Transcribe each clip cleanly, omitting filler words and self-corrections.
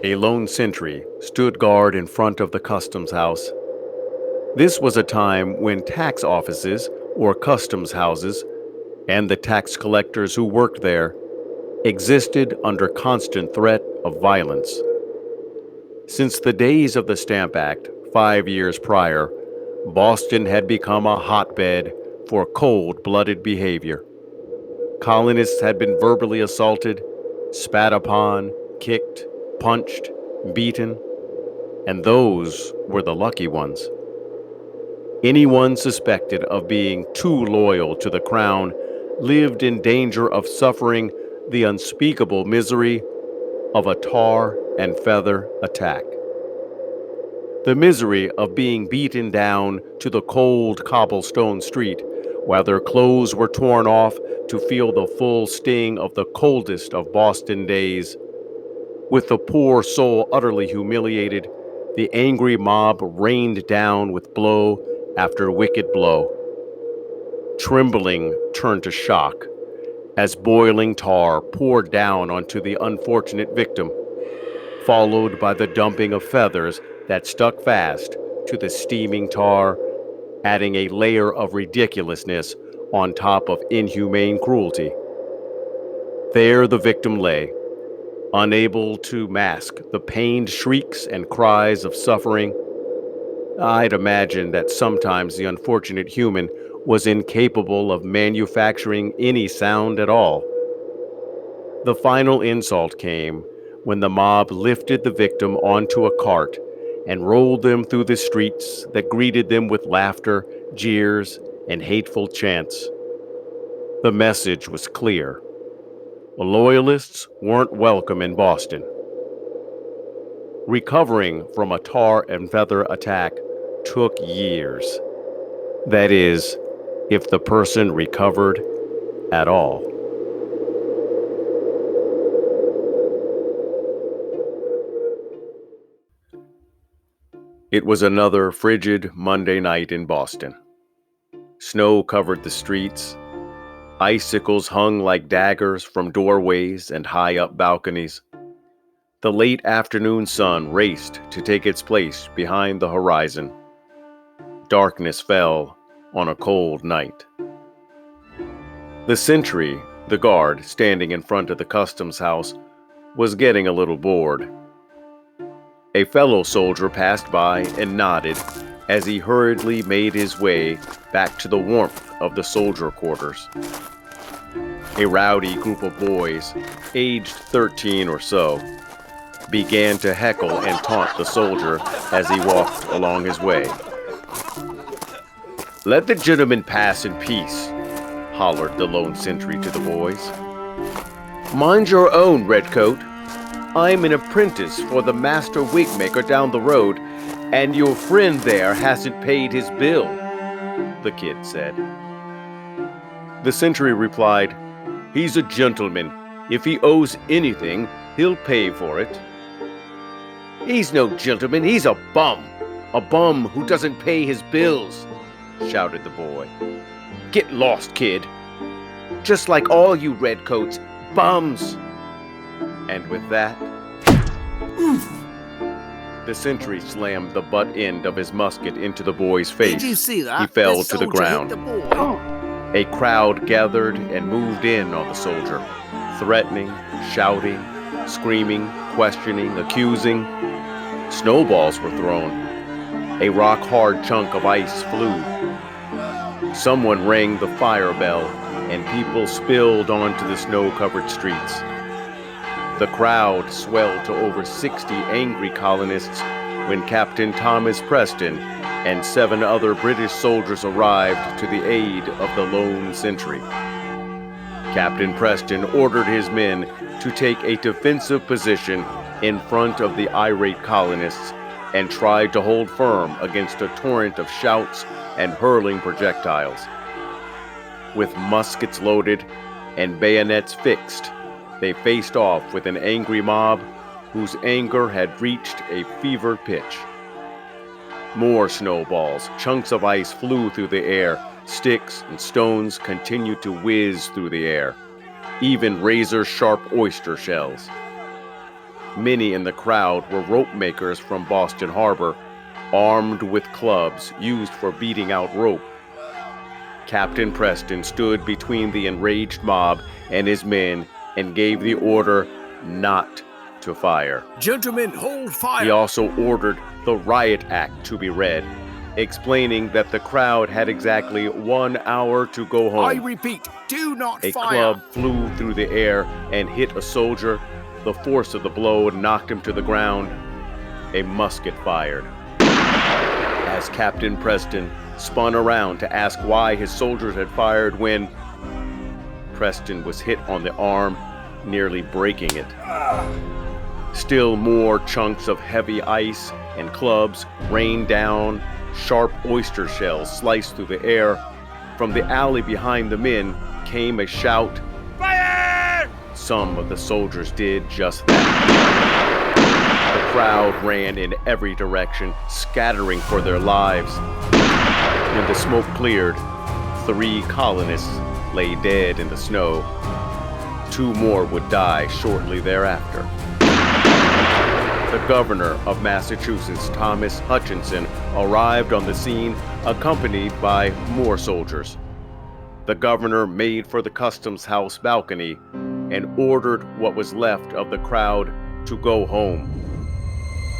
A lone sentry stood guard in front of the customs house. This was a time when tax offices, or customs houses, and the tax collectors who worked there existed under constant threat of violence. Since the days of the Stamp Act 5 years prior, Boston had become a hotbed for cold-blooded behavior. Colonists had been verbally assaulted, spat upon, kicked, punched, beaten, and those were the lucky ones. Anyone suspected of being too loyal to the crown lived in danger of suffering the unspeakable misery of a tar and feather attack. The misery of being beaten down to the cold cobblestone street while their clothes were torn off to feel the full sting of the coldest of Boston days. With the poor soul utterly humiliated, the angry mob rained down with blow after wicked blow. Trembling turned to shock as boiling tar poured down onto the unfortunate victim, followed by the dumping of feathers that stuck fast to the steaming tar, adding a layer of ridiculousness on top of inhumane cruelty. There the victim lay, unable to mask the pained shrieks and cries of suffering. I'd imagine that sometimes the unfortunate human was incapable of manufacturing any sound at all. The final insult came when the mob lifted the victim onto a cart and rolled them through the streets that greeted them with laughter, jeers, and hateful chants. The message was clear. Loyalists weren't welcome in Boston. Recovering from a tar and feather attack took years. That is, if the person recovered at all. It was another frigid Monday night in Boston. Snow covered the streets. Icicles hung like daggers from doorways and high-up balconies. The late afternoon sun raced to take its place behind the horizon. Darkness fell on a cold night. The sentry, the guard standing in front of the customs house, was getting a little bored. A fellow soldier passed by and nodded as he hurriedly made his way back to the warmth of the soldier quarters. A rowdy group of boys, aged 13 or so, began to heckle and taunt the soldier as he walked along his way. "Let the gentleman pass in peace," hollered the lone sentry to the boys. "Mind your own, Redcoat. I'm an apprentice for the master wigmaker down the road, and your friend there hasn't paid his bill," the kid said. The sentry replied, "He's a gentleman. If he owes anything, he'll pay for it." "He's no gentleman, he's a bum who doesn't pay his bills," shouted the boy. "Get lost, kid. Just like all you redcoats, bums." And with that, the sentry slammed the butt end of his musket into the boy's face. Did you see that? He fell The to the soldier ground. hit the boy. A crowd gathered and moved in on the soldier, threatening, shouting, screaming, questioning, accusing. Snowballs were thrown. A rock-hard chunk of ice flew. Someone rang the fire bell, and people spilled onto the snow-covered streets. The crowd swelled to over 60 angry colonists when Captain Thomas Preston and 7 other British soldiers arrived to the aid of the lone sentry. Captain Preston ordered his men to take a defensive position in front of the irate colonists and tried to hold firm against a torrent of shouts and hurling projectiles. With muskets loaded and bayonets fixed, they faced off with an angry mob whose anger had reached a fever pitch. More snowballs, chunks of ice flew through the air, sticks and stones continued to whiz through the air, even razor-sharp oyster shells. Many in the crowd were rope makers from Boston Harbor, armed with clubs used for beating out rope. Captain Preston stood between the enraged mob and his men and gave the order not to fire. Gentlemen, hold fire! He also ordered the Riot Act to be read, explaining that the crowd had exactly 1 hour to go home. I repeat, do not A fire! club flew through the air and hit a soldier. The force of the blow knocked him to the ground. A musket fired. As Captain Preston spun around to ask why his soldiers had fired when Preston was hit on the arm, nearly breaking it. Still more chunks of heavy ice and clubs rained down. Sharp oyster shells sliced through the air. From the alley behind the men came a shout, "Fire!" Some of the soldiers did just that. The crowd ran in every direction, scattering for their lives. When the smoke cleared, 3 colonists lay dead in the snow. 2 more would die shortly thereafter. The governor of Massachusetts, Thomas Hutchinson, arrived on the scene accompanied by more soldiers. The governor made for the customs house balcony and ordered what was left of the crowd to go home.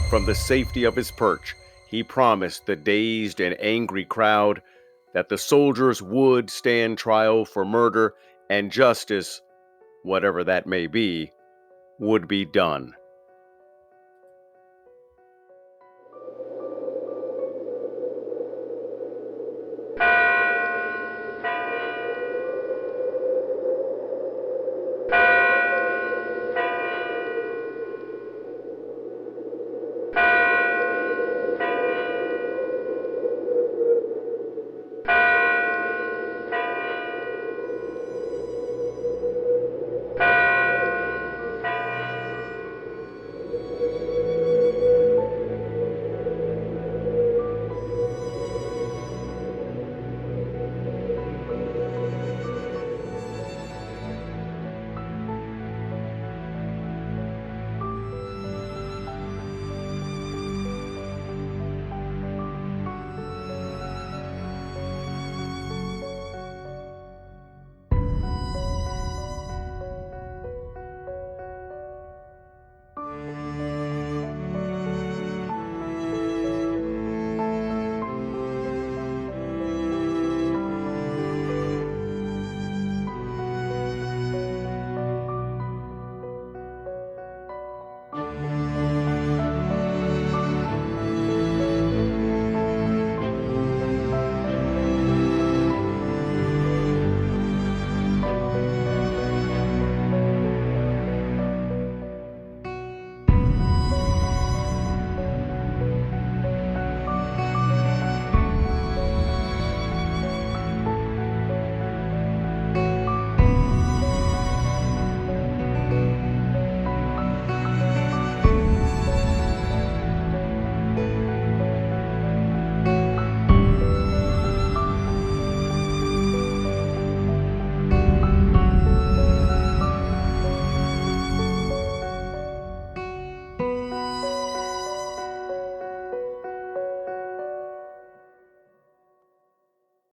From the safety of his perch, he promised the dazed and angry crowd that the soldiers would stand trial for murder, and justice, whatever that may be, would be done.